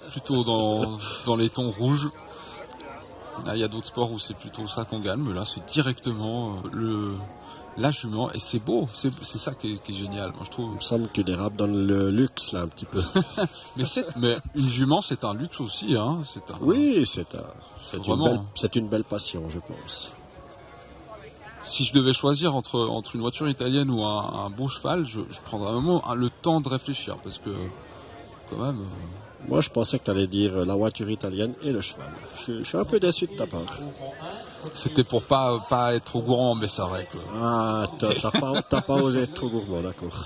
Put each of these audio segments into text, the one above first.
plutôt dans les tons rouges. Là, il y a d'autres sports où c'est plutôt ça qu'on gagne, mais là c'est directement la jument, et c'est beau, c'est ça qui est génial, moi je trouve. Il me semble que tu dérapes dans le luxe là un petit peu. mais une jument c'est un luxe aussi, hein. Oui, Vraiment. c'est une belle passion, je pense. Si je devais choisir entre une voiture italienne ou un beau cheval, je prendrais vraiment le temps de réfléchir, parce que quand même... Moi, je pensais que tu allais dire la voiture italienne et le cheval. Je suis un peu déçu de ta part. C'était pour pas être trop gourmand, mais c'est vrai que... Ah, t'as pas osé être trop gourmand, d'accord.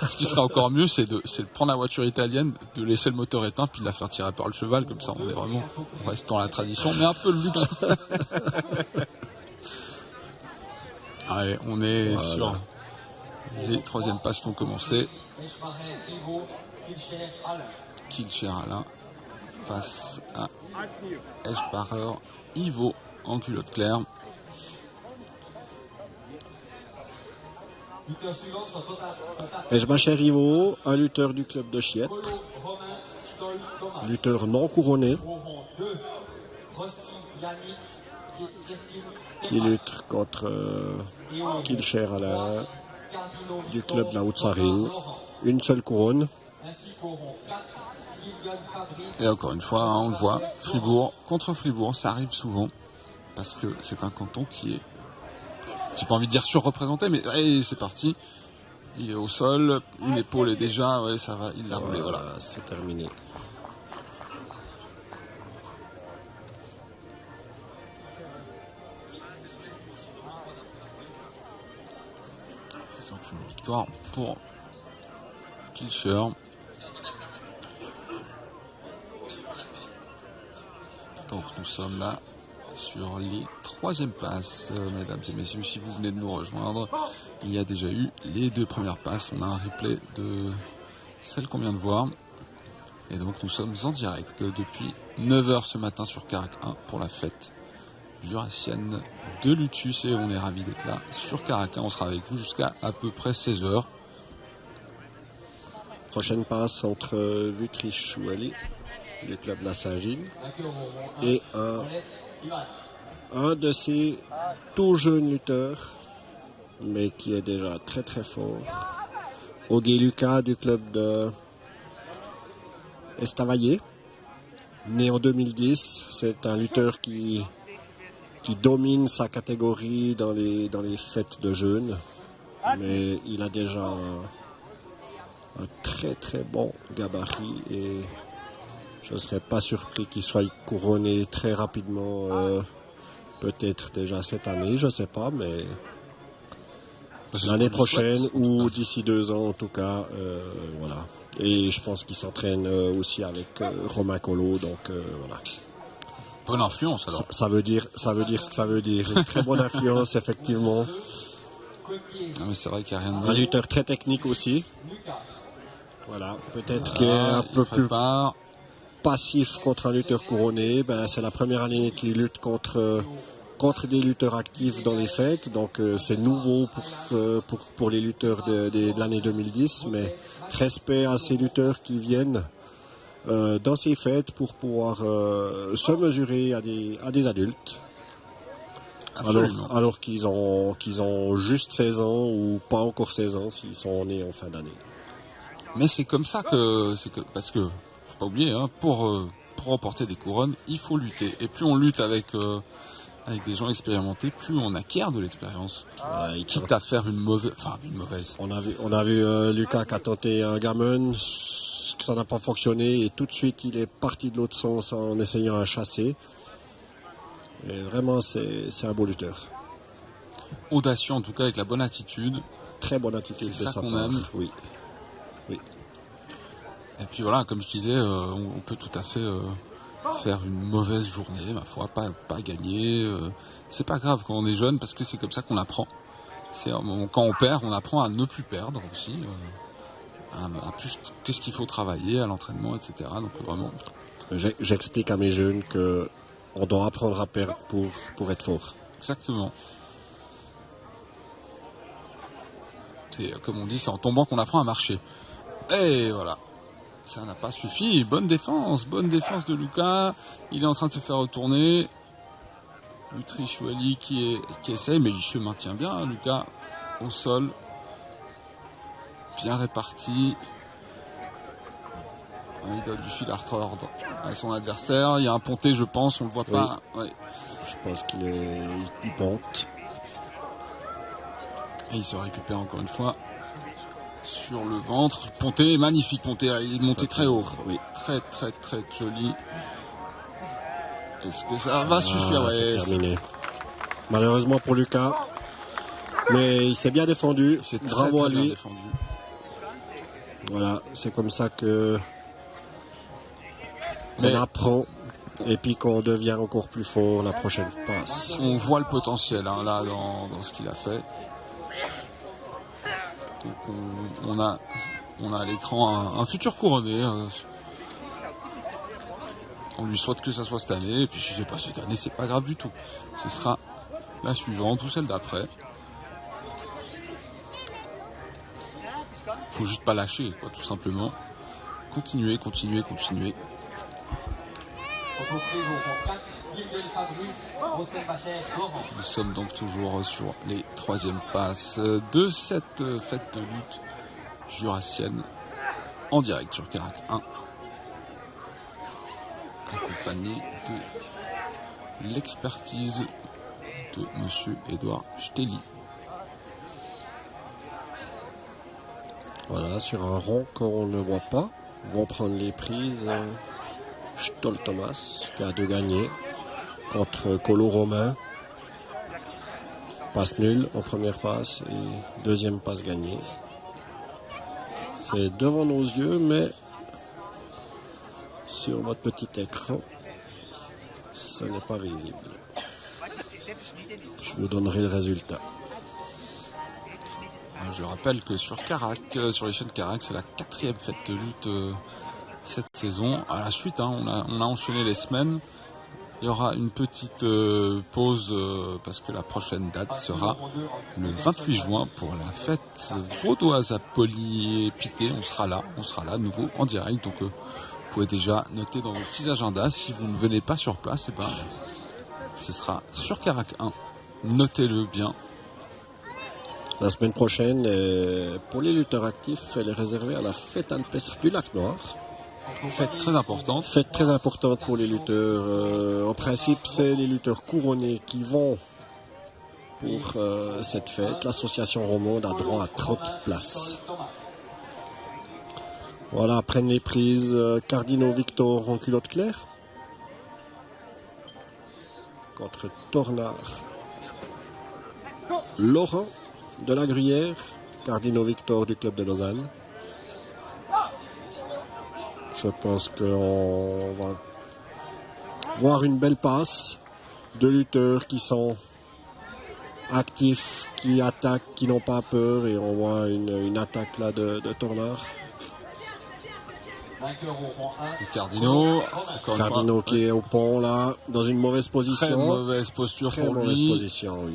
Ce qui serait encore mieux, c'est de prendre la voiture italienne, de laisser le moteur éteint, puis de la faire tirer par le cheval, comme ça on reste dans la tradition, mais un peu le luxe. Allez, on est sur les troisièmes passes qui ont commencé. Kilcher Alain face à Eschbacher Ivo en culotte claire. Eschbacher Ivo, un lutteur du club de Chiette, lutteur non couronné, qui lutte contre Kilcher Alain du club de la Haute-Sarine. Une seule couronne. Et encore une fois, on le voit, Fribourg contre Fribourg, ça arrive souvent, parce que c'est un canton qui est, j'ai pas envie de dire surreprésenté, mais allez, c'est parti. Il est au sol, une épaule est déjà, ouais, ça va, il l'a roulé, voilà. C'est terminé. Donc une victoire pour Kilcher. Donc nous sommes là sur les troisièmes passes, mesdames et messieurs. Si vous venez de nous rejoindre, il y a déjà eu les deux premières passes. On a un replay de celle qu'on vient de voir. Et donc nous sommes en direct depuis 9h ce matin sur Carac 1 pour la fête jurassienne de Lutus. Et on est ravis d'être là sur Carac 1. On sera avec vous jusqu'à à peu près 16h. Prochaine passe entre Vutriche-Chouali, le club de la Saint-Gilles, et un de ces tout jeunes lutteurs, mais qui est déjà très très fort, Ogé Lucas du club de Estavayer, né en 2010. C'est un lutteur qui domine sa catégorie dans les fêtes de jeunes, mais il a déjà un très très bon gabarit et je ne serais pas surpris qu'il soit couronné très rapidement, peut-être déjà cette année, je ne sais pas, mais l'année prochaine ou d'ici 2 ans en tout cas, voilà. Et je pense qu'il s'entraîne aussi avec Romain Collot, donc voilà. Bonne influence alors. Ça veut dire ce que ça veut dire. Une très bonne influence effectivement. Ah, mais c'est vrai qu'il n'y a rien de Un lutteur très technique aussi. Voilà, peut-être qu'il est un peu plus passif contre un lutteur couronné. Ben, c'est la première année qu'il lutte contre des lutteurs actifs dans les fêtes. Donc c'est nouveau pour les lutteurs de l'année 2010. Mais respect à ces lutteurs qui viennent dans ces fêtes pour pouvoir se mesurer à des adultes. Alors qu'ils ont juste 16 ans ou pas encore 16 ans s'ils sont nés en fin d'année. Mais c'est comme ça parce que faut pas oublier, hein, pour remporter des couronnes, il faut lutter. Et plus on lutte avec des gens expérimentés, plus on acquiert de l'expérience. Quitte à faire une mauvaise. On a vu Lucas qui a tenté un gammon, ça n'a pas fonctionné et tout de suite il est parti de l'autre sens en essayant un chassé. Et vraiment c'est un beau lutteur. Audacieux en tout cas, avec la bonne attitude. Très bonne attitude de sa part. C'est ça qu'on aime. Oui. Et puis voilà, comme je disais, on peut tout à fait faire une mauvaise journée, ma foi, pas gagner. C'est pas grave quand on est jeune, parce que c'est comme ça qu'on apprend. Quand on perd, on apprend à ne plus perdre aussi. À plus qu'est-ce qu'il faut travailler à l'entraînement, etc. Donc vraiment. J'explique à mes jeunes que on doit apprendre à perdre pour être fort. Exactement. C'est comme on dit, c'est en tombant qu'on apprend à marcher. Et voilà. ça n'a pas suffi. Bonne défense de Lucas. Il est en train de se faire retourner. Lutrichueli qui essaye, mais il se maintient bien. Lucas au sol. Bien réparti. Il donne du fil à retordre à son adversaire. Il y a un ponté, je pense, on ne le voit pas. Ouais. Je pense qu'il ponte. Et il se récupère encore une fois sur le ventre. Ponté, magnifique ponté. Il est monté très haut. Oui. Très joli. Est-ce que ça va suffire? C'est terminé. Malheureusement pour Lucas. Mais il s'est bien défendu. Bravo à lui. Bien défendu. Voilà, c'est comme ça qu'on apprend et puis qu'on devient encore plus fort la prochaine passe. On voit le potentiel là dans ce qu'il a fait. Donc on a à l'écran un futur couronné. On lui souhaite que ça soit cette année. Et puis si c'est pas cette année, c'est pas grave du tout. Ce sera la suivante ou celle d'après. Faut juste pas lâcher, quoi, tout simplement. Continuer. Nous sommes donc toujours sur les troisièmes passes de cette fête de lutte jurassienne en direct sur Carac 1, accompagné de l'expertise de monsieur Édouard Stelly. Voilà, sur un rond qu'on ne voit pas, vont prendre les prises Stoll Thomas qui a 2 gagnés contre Colo Romain. Passe nulle en première passe et deuxième passe gagnée. C'est devant nos yeux, mais sur votre petit écran, ce n'est pas visible. Je vous donnerai le résultat. Je rappelle que sur Carac, sur les chaînes Carac, c'est la 4e fête de lutte cette saison. À la suite, on a enchaîné les semaines. Il y aura une petite pause parce que la prochaine date sera le 28 juin pour la fête vaudoise à Poly-Pité. On sera là de nouveau en direct. Donc vous pouvez déjà noter dans vos petits agendas. Si vous ne venez pas sur place, ce sera sur Carac 1. Notez-le bien. La semaine prochaine, pour les lutteurs actifs, elle est réservée à la fête alpestre du Lac Noir. Fête très importante. Fête très importante pour les lutteurs. En principe, c'est les lutteurs couronnés qui vont pour cette fête. L'association romande a droit à 30 places. Voilà, prennent les prises Cardinaux Victor en culotte claire contre Tornard Laurent de la Gruyère, Cardinaux Victor du club de Lausanne. Je pense qu'on va voir une belle passe. 2 lutteurs qui sont actifs, qui attaquent, qui n'ont pas peur. Et on voit une attaque là de Tornard. Cardinaux qui est au pont là, dans une mauvaise position. Très mauvaise posture pour lui.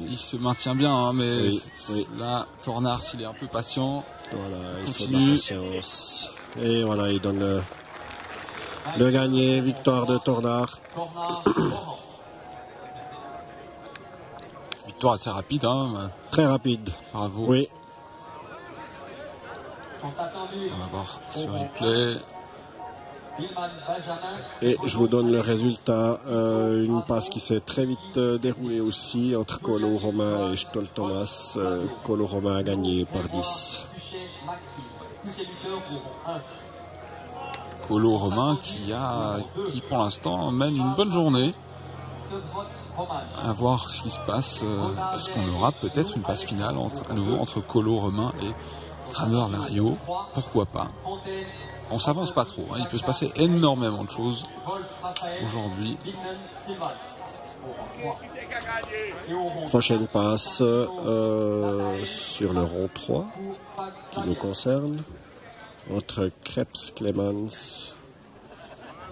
Il se maintient bien, mais là, Tornard, s'il est un peu patient, voilà, il faut de la patience. Et voilà, il donne le gagné, victoire de Tornard. Victoire assez rapide, Très rapide. Bravo. Oui. On va voir sur replay. Et je vous donne le résultat. Une passe qui s'est très vite déroulée aussi entre Colo Romain et Stoll Thomas. Colo Romain a gagné par 10. Colo Romain qui pour l'instant mène une bonne journée. À voir ce qui se passe. Est-ce qu'on aura peut-être une passe finale à nouveau entre Colo Romain et Kramer Lario? Pourquoi pas? On s'avance pas trop, il peut se passer énormément de choses aujourd'hui. Prochaine passe sur le rond 3 qui nous concerne entre Krebs Clemens,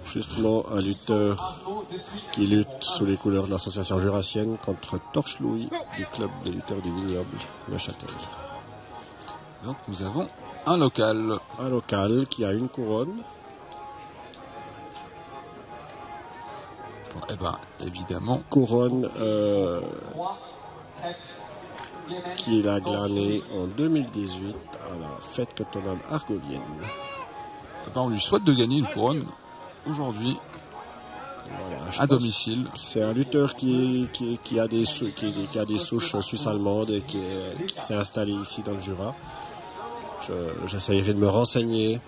justement un lutteur qui lutte sous les couleurs de l'association jurassienne, contre Torche Louis du club des lutteurs du vignoble Neuchâtel. Donc nous avons un local. Un local qui a une couronne. Eh ben, évidemment. Couronne qu'il a glanée en 2018 à la fête cantonale argovienne. Eh ben, on lui souhaite de gagner une couronne aujourd'hui. Voilà, à domicile. C'est un lutteur qui a des souches suisses-allemandes et qui s'est installé ici dans le Jura. J'essayerai de me renseigner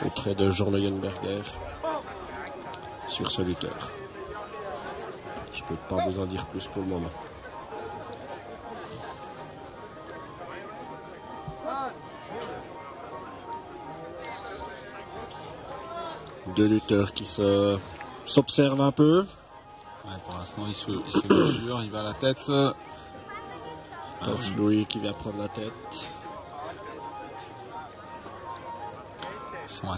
auprès de Jean Leuenberger sur ce lutteur. Je ne peux pas vous en dire plus pour le moment. Deux lutteurs qui s'observent un peu. Ouais, pour l'instant, il se mesure, il va à la tête. Louis qui vient prendre la tête. Ils sont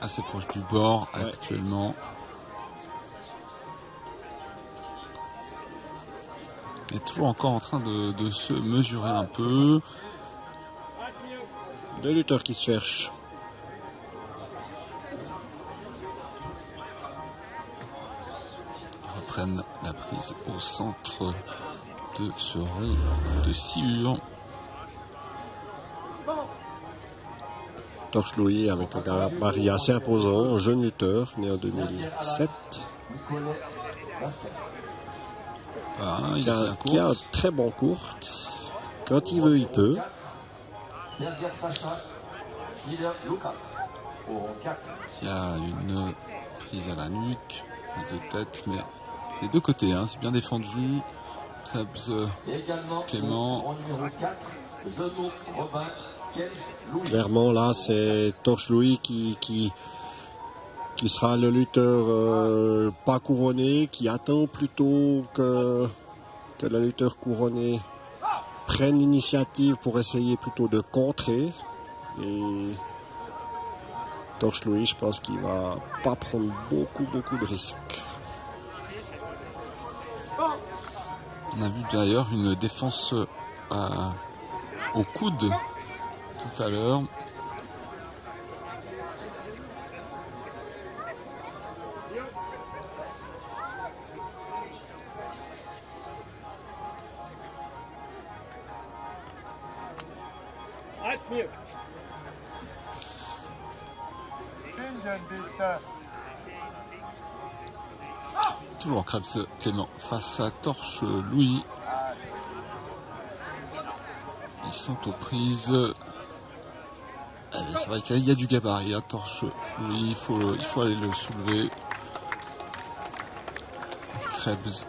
assez proches du bord actuellement. Il est toujours encore en train de se mesurer un peu. Deux lutteurs qui se cherchent. Ils reprennent la prise au centre de ce rond de sciure. Torche Louis avec un gabarit assez imposant, un jeune lutteur, né en 2007. Voilà, qui a un très bon court. Quand il veut, il peut. Il y a une prise à la nuque, prise de tête, mais des deux côtés, hein, c'est bien défendu. Krebs, Clément. Clairement, là, c'est Torche Louis qui sera le lutteur pas couronné, qui attend plutôt que le lutteur couronné prenne l'initiative pour essayer plutôt de contrer. Et Torche Louis, je pense qu'il va pas prendre beaucoup de risques. On a vu d'ailleurs une défense au coude tout à l'heure. Toujours Krebs Clément face à Torche Louis. Ils sont aux prises. C'est vrai qu'il y a du gabarit à Torche Louis, il faut aller le soulever. Krebs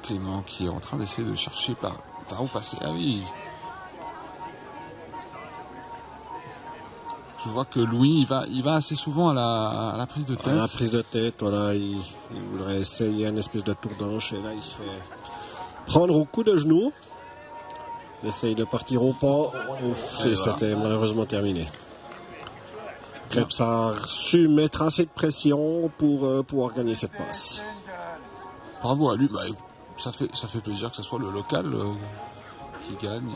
Clément qui est en train d'essayer de chercher par où passer. Ah oui. Je vois que Louis, il va assez souvent à la prise de tête. À la prise de tête, voilà, il voudrait essayer une espèce de tour d'anche et là il se fait prendre au coup de genou. Il essaye de partir au pas. C'était malheureusement terminé. Krebs a su mettre assez de pression pour pouvoir gagner cette passe. Bravo à lui, ça fait plaisir que ce soit le local qui gagne.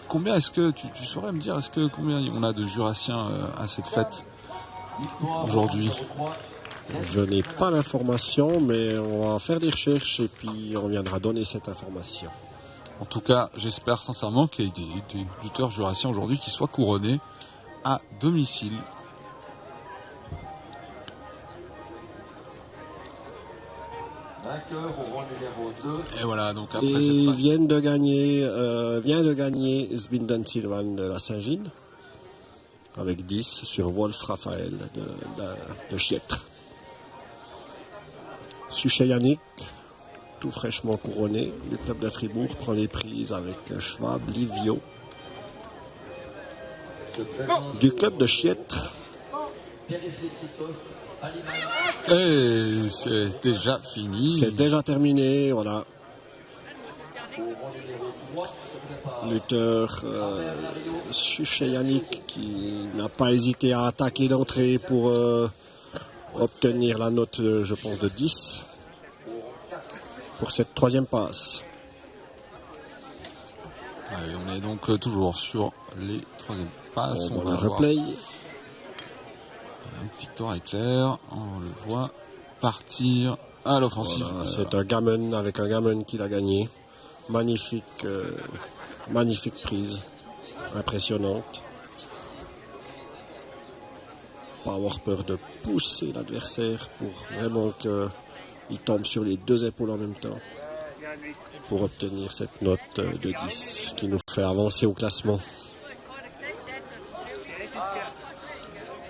Combien est-ce que tu saurais me dire, combien on a de Jurassiens à cette fête aujourd'hui? Je n'ai pas l'information, mais on va faire des recherches et puis on viendra donner cette information. En tout cas, j'espère sincèrement qu'il y ait des lutteurs jurassiens aujourd'hui qui soient couronnés à domicile. Et voilà, donc après et vient de gagner Zbinden Sylvain de la Saint-Gilles avec 10 sur Wolf Raphaël de Chiètre. Suchet Yannick, tout fraîchement couronné du club de Fribourg, prend les prises avec Schwab Livio du club de Chiètre. Et c'est déjà fini. C'est déjà terminé, voilà. Lutteur Suchet Yannick qui n'a pas hésité à attaquer d'entrée pour obtenir la note, je pense, de 10 pour cette troisième passe. Allez, on est donc toujours sur les troisième passes. On va le replay. Une victoire éclair, on le voit. partir à l'offensive. Voilà, c'est un gammon avec un gammon qu'il a gagné. Magnifique, magnifique prise, impressionnante. Pas avoir peur de pousser l'adversaire pour vraiment qu'il tombe sur les deux épaules en même temps pour obtenir cette note de 10 qui nous fait avancer au classement.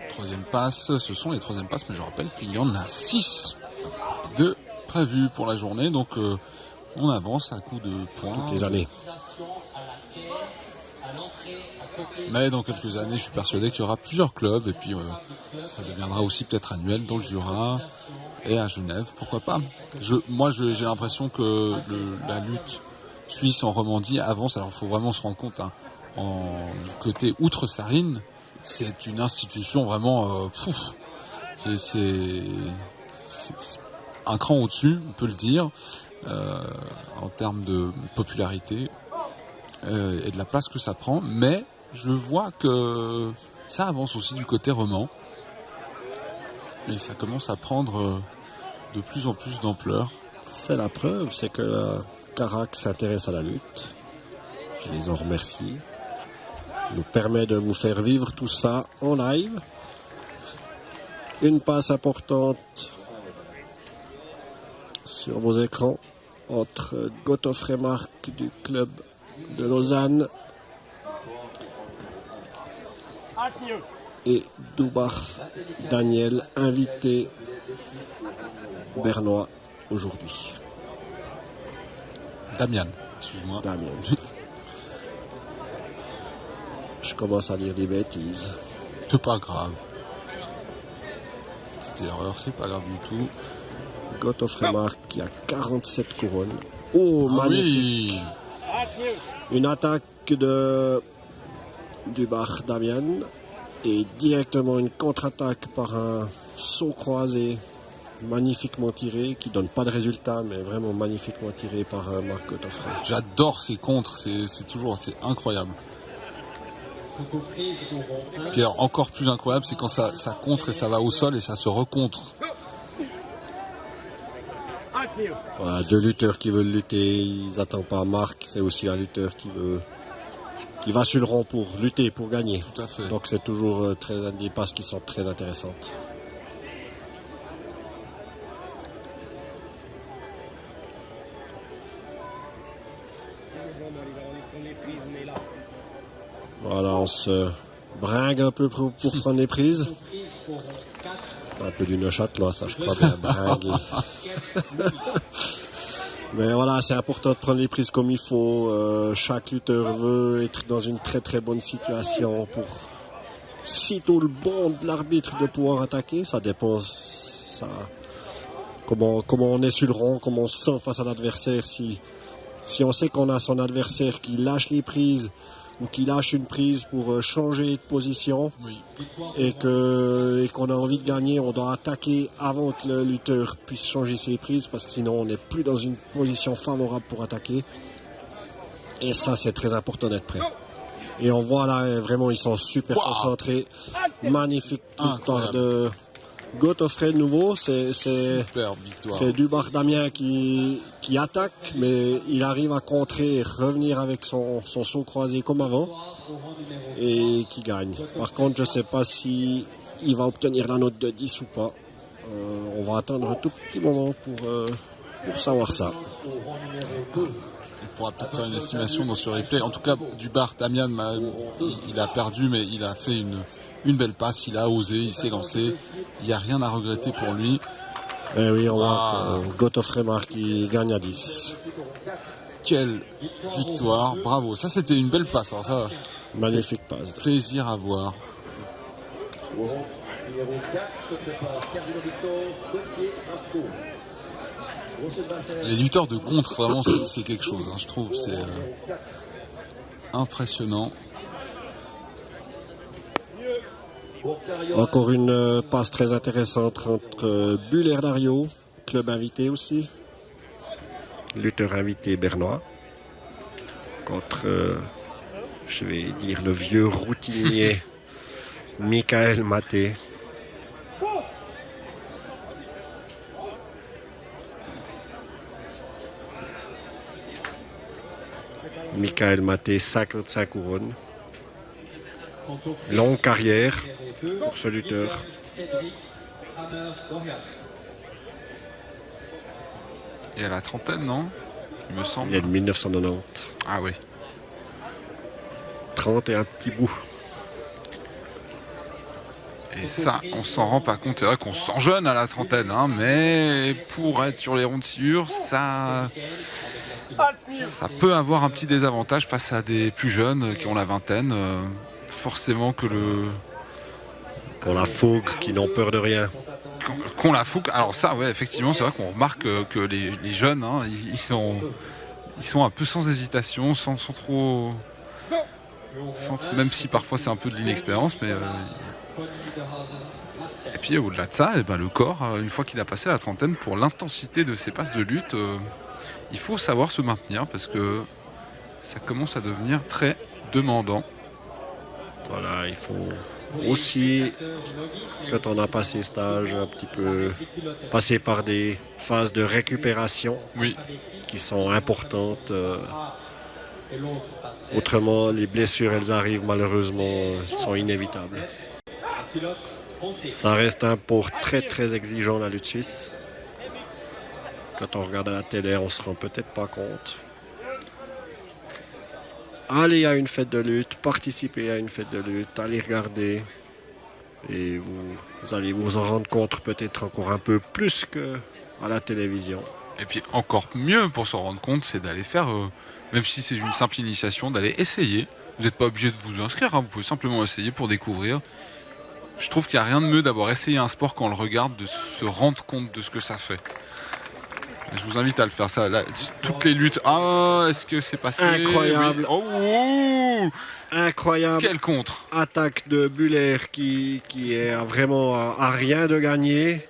Troisième passe, ce sont les troisièmes passes, mais je rappelle qu'il y en a 6 de prévus pour la journée, donc on avance à coup de points. Toutes les années. Mais dans quelques années, je suis persuadé qu'il y aura plusieurs clubs, et puis ça deviendra aussi peut-être annuel dans le Jura et à Genève, pourquoi pas. Moi, j'ai l'impression que la lutte suisse en Romandie avance. Alors, il faut vraiment se rendre compte, hein, du côté outre-Sarine, c'est une institution vraiment... c'est un cran au-dessus, on peut le dire, en termes de popularité et de la place que ça prend. Mais je vois que ça avance aussi du côté roman. Et ça commence à prendre de plus en plus d'ampleur. C'est la preuve, c'est que Carac s'intéresse à la lutte. Je les en remercie. Nous permet de vous faire vivre tout ça en live. Une passe importante sur vos écrans entre Gotthof Remarque du club de Lausanne et Dubar Daniel, invité bernois aujourd'hui. Damian, excuse-moi. Damian. Je commence à dire des bêtises. C'est pas grave. C'était erreur, c'est pas grave du tout. Gotthof Remarque qui a 47 couronnes. Oh, magnifique. Oui. Une attaque du bar Damian et directement une contre-attaque par un saut croisé magnifiquement tiré, qui donne pas de résultat, mais vraiment magnifiquement tiré par Marc Gotthof. J'adore ces contres, c'est incroyable. Puis alors, encore plus incroyable, c'est quand ça contre et ça va au sol et ça se recontre. Voilà, deux lutteurs qui veulent lutter, ils n'attendent pas Marc, c'est aussi un lutteur qui va sur le rond pour lutter, pour gagner. Tout à fait. Donc c'est toujours des passes qui sont très intéressantes. Voilà, on se bringue un peu pour prendre les prises. Un peu du Neuchâtel, là, ça je crois bien bringuer. Mais voilà, c'est important de prendre les prises comme il faut. Chaque lutteur veut être dans une très très bonne situation pour, sitôt le bon de l'arbitre, de pouvoir attaquer. Ça dépend comment on est sur le rond, comment on se sent face à l'adversaire. Si on sait qu'on a son adversaire qui lâche les prises ou qui lâche une prise pour changer de position, oui, et qu'on a envie de gagner, on doit attaquer avant que le lutteur puisse changer ses prises, parce que sinon on n'est plus dans une position favorable pour attaquer. Et ça, c'est très important d'être prêt. Et on voit là, vraiment, ils sont super concentrés. Magnifique victoire de Gotthof de nouveau. C'est Dubar Damien qui attaque, mais il arrive à contrer et revenir avec son saut croisé comme avant et qui gagne. Par contre, je ne sais pas si il va obtenir la note de 10 ou pas. On va attendre un tout petit moment pour savoir ça. On pourra peut-être faire une estimation dans ce replay. En tout cas, Dubar Damien, il a perdu, mais il a fait une belle passe, il a osé, il s'est lancé. Il n'y a rien à regretter pour lui. Et oui, on voit que Gotthof Remarque qui gagne à 10. Quelle victoire, bravo. Ça, c'était une belle passe. Alors ça, magnifique passe. Plaisir à voir. Les lutteurs de contre, vraiment, c'est quelque chose, hein, je trouve. C'est impressionnant. Encore une passe très intéressante entre Buller Dario, club invité aussi, lutteur invité bernois, contre, je vais dire, le vieux routinier Michael Maté. Michael Maté, 55 couronnes. Longue carrière pour ce lutteur. Et à la trentaine, non? Il me semble. Il est de 1990. Ah oui. 30 et un petit bout. Et ça, on s'en rend pas compte. C'est vrai qu'on se sent jeune à la trentaine, hein, mais pour être sur les ronds de sciure, ça peut avoir un petit désavantage face à des plus jeunes qui ont la vingtaine. Forcément que Qu'on la fougue, qui n'ont peur de rien. Qu'on la fougue. Alors ça, ouais, effectivement, c'est vrai qu'on remarque que les jeunes, hein, ils sont un peu sans hésitation, sans trop... même si parfois c'est un peu de l'inexpérience, mais... Et puis au-delà de ça, le corps, une fois qu'il a passé la trentaine, pour l'intensité de ses passes de lutte, il faut savoir se maintenir parce que ça commence à devenir très demandant. Voilà, il faut aussi, quand on a passé stage, un petit peu passer par des phases de récupération qui sont importantes. Autrement, les blessures, elles arrivent malheureusement, elles sont inévitables. Ça reste un sport très très exigeant, la lutte suisse. Quand on regarde à la télé, on se rend peut-être pas compte. Allez à une fête de lutte, participez à une fête de lutte, allez regarder. Et vous allez vous en rendre compte peut-être encore un peu plus qu'à la télévision. Et puis encore mieux pour s'en rendre compte, c'est d'aller faire, même si c'est une simple initiation, d'aller essayer. Vous n'êtes pas obligé de vous inscrire, hein, vous pouvez simplement essayer pour découvrir. Je trouve qu'il n'y a rien de mieux d'avoir essayé un sport quand on le regarde, de se rendre compte de ce que ça fait. Je vous invite à le faire, ça. Là, toutes les luttes. Ah, est-ce que c'est passé? Incroyable. Oui. Oh, incroyable. Quel contre. Attaque de Buller qui est vraiment à rien de gagner.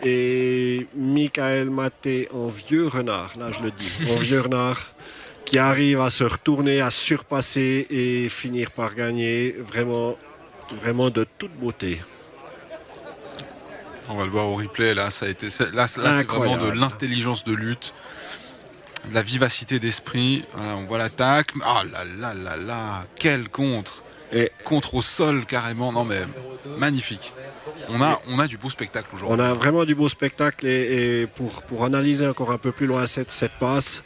Et Michael Maté en vieux renard, là je le dis, en vieux renard, qui arrive à se retourner, à surpasser et finir par gagner. Vraiment, vraiment de toute beauté. On va le voir au replay, là, ça a été, là c'est vraiment de l'intelligence de lutte, de la vivacité d'esprit. Voilà, on voit l'attaque. Ah là là là là, quel contre! Contre au sol carrément, non mais magnifique. On a du beau spectacle aujourd'hui. On a vraiment du beau spectacle et pour analyser encore un peu plus loin cette passe,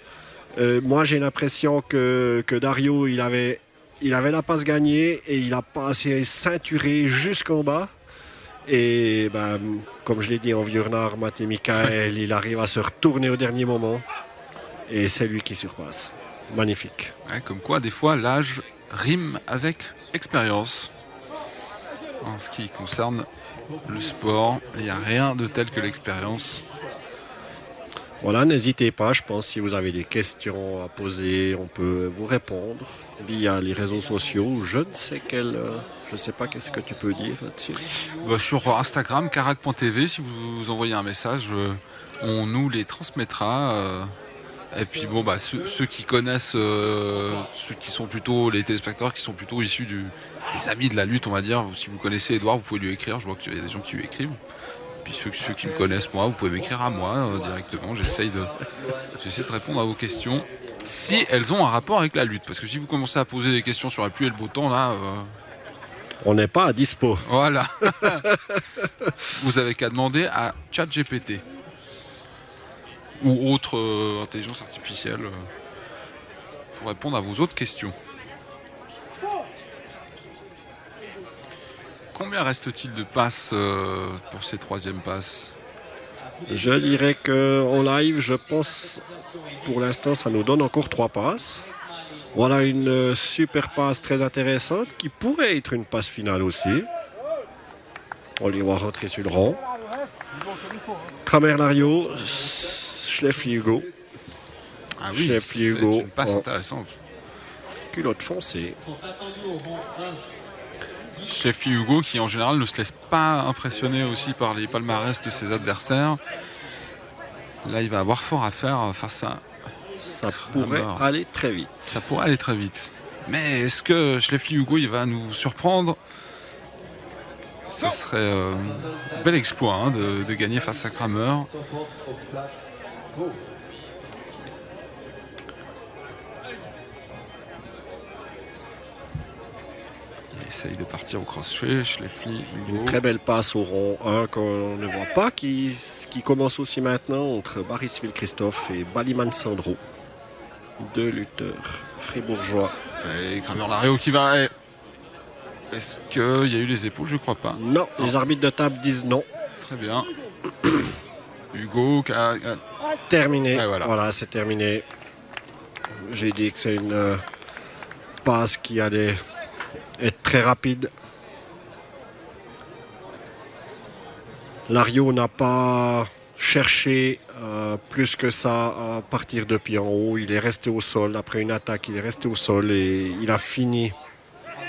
moi j'ai l'impression que Dario il avait la passe gagnée et il a pas assez ceinturé jusqu'en bas. Et comme je l'ai dit en vieux renard, Maté Michael, il arrive à se retourner au dernier moment et c'est lui qui surpasse. Magnifique. Ouais, comme quoi des fois l'âge rime avec expérience. En ce qui concerne le sport, il n'y a rien de tel que l'expérience. Voilà, n'hésitez pas, je pense, si vous avez des questions à poser, on peut vous répondre via les réseaux sociaux. Je ne sais pas qu'est-ce que tu peux dire là-dessus. Sur Instagram, carac.tv, si vous envoyez un message, on nous les transmettra. Et puis ceux qui connaissent, ceux qui sont plutôt les téléspectateurs qui sont plutôt issus des amis de la lutte, on va dire. Si vous connaissez Edouard, vous pouvez lui écrire. Je vois qu'il y a des gens qui lui écrivent. Puis ceux qui me connaissent moi, vous pouvez m'écrire à moi directement. J'essaie de répondre à vos questions si elles ont un rapport avec la lutte. Parce que si vous commencez à poser des questions sur la pluie et le beau temps, là... on n'est pas à dispo. Voilà. Vous avez qu'à demander à ChatGPT ou autre intelligence artificielle pour répondre à vos autres questions. Combien reste-t-il de passes pour ces troisièmes passes? Je dirais qu'en live, je pense, pour l'instant, ça nous donne encore 3 passes. Voilà une super passe très intéressante qui pourrait être une passe finale aussi. On les voit rentrer sur le rang. Kramer Lario, Schleffli Hugo. Ah oui, c'est une passe intéressante. Culotte foncée. Schleffli Hugo qui en général ne se laisse pas impressionner aussi par les palmarès de ses adversaires. Là il va avoir fort à faire face à... Ça pourrait aller très vite. Ça pourrait aller très vite. Mais est-ce que Schleffli Hugo il va nous surprendre? Ça serait un bel exploit de gagner face à Kramer. essaye de partir au crochet. Schleffly, Une très belle passe au rond 1 qu'on ne voit pas, qui commence aussi maintenant entre Barisville Christophe et Baliman Sandro. Deux lutteurs fribourgeois. Et Kramer Lario qui va. Est-ce qu'il y a eu les épaules? Je crois pas. Non, les arbitres de table disent non. Très bien. Hugo qui a... Terminé. Ouais, voilà, c'est terminé. J'ai dit que c'est une passe qui allait être très rapide. Lario n'a pas cherché plus que ça à partir de pied en haut. Il est resté au sol. Après une attaque, il est resté au sol et il a fini,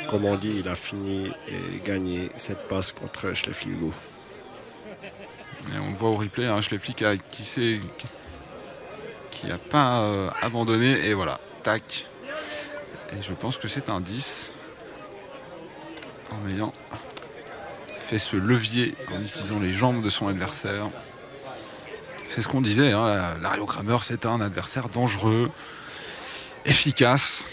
comme on dit, il a fini et gagné cette passe contre Schleffly Hugo. Et on le voit au replay, hein, Schleffly qui n'a pas abandonné. Et voilà, tac. Et je pense que c'est un 10 en ayant fait ce levier en utilisant les jambes de son adversaire. C'est ce qu'on disait, hein, Lario Kramer, c'est un adversaire dangereux, efficace,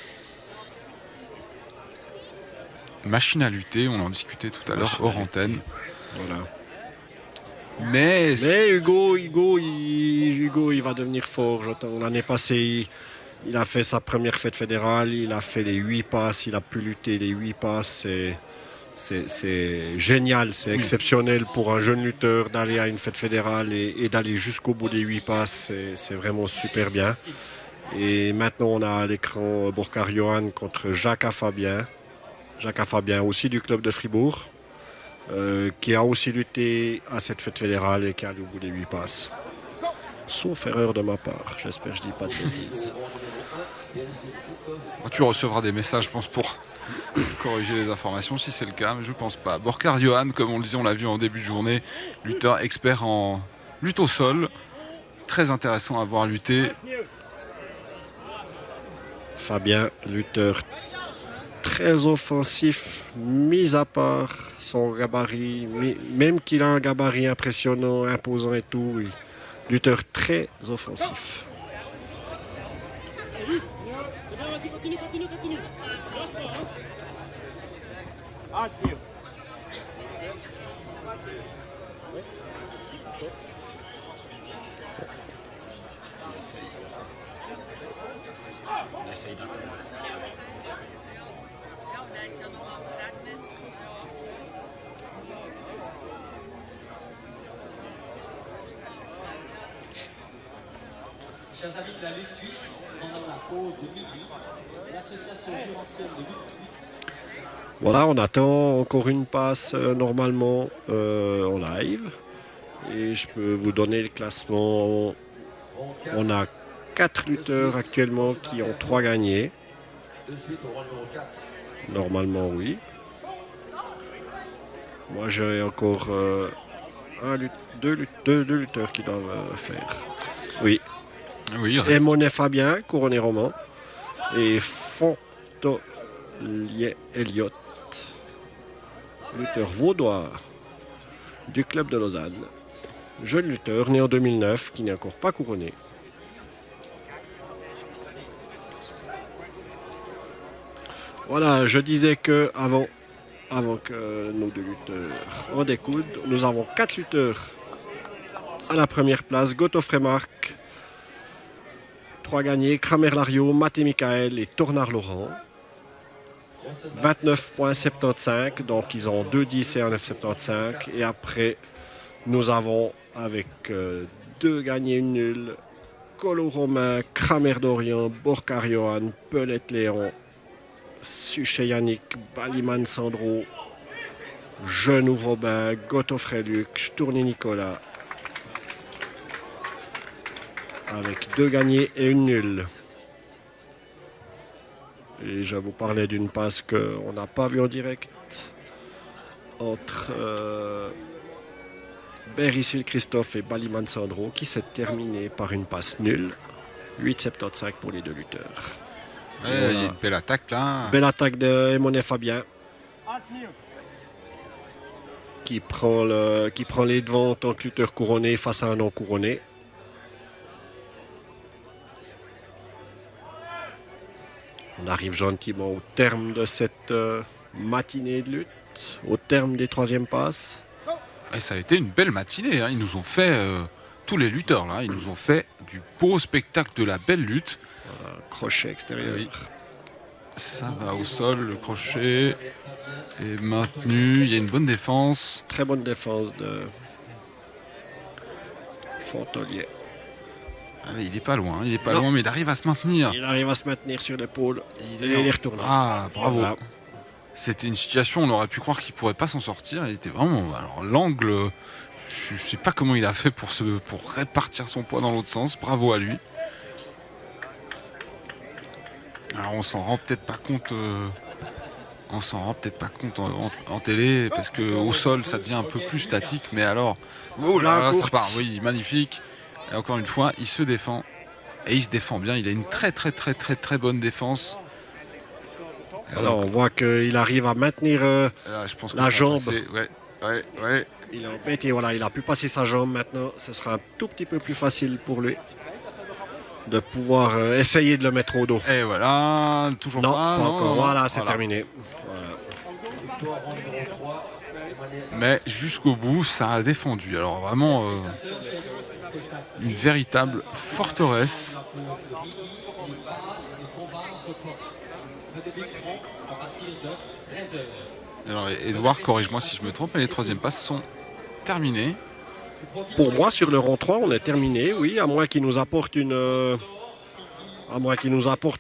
machine à lutter, on en discutait tout à l'heure hors antenne. Voilà. Mais Hugo, il va devenir fort. L'année passée, il a fait sa première fête fédérale, il a fait les 8 passes, il a pu lutter les 8 passes. C'est génial, c'est exceptionnel pour un jeune lutteur d'aller à une fête fédérale et d'aller jusqu'au bout des 8 passes. C'est vraiment super bien. Et maintenant, on a à l'écran Burkhard Johan contre Jacques Fabien. Jacques Fabien aussi du club de Fribourg, qui a aussi lutté à cette fête fédérale et qui a allé au bout des 8 passes. Sauf erreur de ma part, j'espère que je ne dis pas de bêtises. Tu recevras des messages, je pense, pour corriger les informations si c'est le cas, mais je pense pas. Burkhard Johan, comme on le disait, on l'a vu en début de journée, lutteur expert en lutte au sol, très intéressant à voir lutter. Fabien, lutteur très offensif, mis à part son gabarit, même qu'il a un gabarit impressionnant, imposant et tout, lutteur très offensif. Chers amis de la lutte suisse, pendant la pause de midi, l'association jurassienne de lutte suisse. Voilà, on attend encore une passe normalement en live. Et je peux vous donner le classement. On a 4 lutteurs actuellement qui ont 3 gagnés. Normalement, oui. Moi, j'ai encore deux lutteurs qui doivent faire. Oui. Oui, Emonet Fabien, couronné roman. Et Fontolier Elliott, lutteur vaudois du club de Lausanne. Jeune lutteur, né en 2009, qui n'est encore pas couronné. Voilà, je disais que avant que nos 2 lutteurs en découdent, nous avons 4 lutteurs à la première place. Godofrey Marc, 3 gagnés, Kramer Lario, Maté Michael et Tornard Laurent. 29,75, donc ils ont 2,10 et 1,975. Et après, nous avons avec 2 gagnés, 1 nul, Colo Romain, Kramer Dorian, Burkhard Johan, Pellet Léon, Suchet Yannick, Baliman Sandro, Genou Robin, Godofrey Luc, Stourny Nicolas. Avec 2 gagnés et 1 nulle. Et je vous parlais d'une passe qu'on n'a pas vue en direct entre Barisville Christophe et Baliman Sandro, qui s'est terminée par une passe nulle. 8,75 pour les 2 lutteurs. Il y a une belle attaque là. Belle attaque de Emonet Fabien, qui prend les devants en tant que lutteur couronné face à un non couronné. On arrive gentiment au terme de cette matinée de lutte au terme des troisièmes passes. Et ça a été une belle matinée, hein. Ils nous ont fait, tous les lutteurs là, ils nous ont fait du beau spectacle, de la belle lutte. Voilà, crochet extérieur. Oui. Ça va au sol, le crochet est maintenu, il y a une bonne défense. Très bonne défense de Fontolier. Ah, il n'est pas loin, mais il arrive à se maintenir. Il arrive à se maintenir sur l'épaule et il retourne. Ah, bravo. Voilà. C'était une situation, on aurait pu croire qu'il ne pourrait pas s'en sortir. Il était vraiment... Alors l'angle, je ne sais pas comment il a fait pour répartir son poids dans l'autre sens. Bravo à lui. Alors on s'en rend peut-être pas compte... en télé, parce qu'au sol ça devient un peu plus statique, mais alors... Oh là, ça part, oui, magnifique. Et encore une fois, il se défend. Et il se défend bien, il a une très bonne défense. Alors on voit qu'il arrive à maintenir je pense que la jambe. Ouais. Il a et voilà, il a pu passer sa jambe maintenant. Ce sera un tout petit peu plus facile pour lui de pouvoir essayer de le mettre au dos. Et voilà, toujours non, pas. Pas non, encore. non, voilà, c'est terminé. Voilà. Mais jusqu'au bout, ça a défendu. Alors vraiment, une véritable forteresse. Alors Edouard, corrige-moi si je me trompe, mais les troisièmes passes sont terminées. Pour moi, sur le rond 3, on est terminé, oui, à moins qu'il nous apporte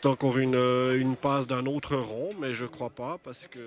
encore une passe d'un autre rond, mais je crois pas parce que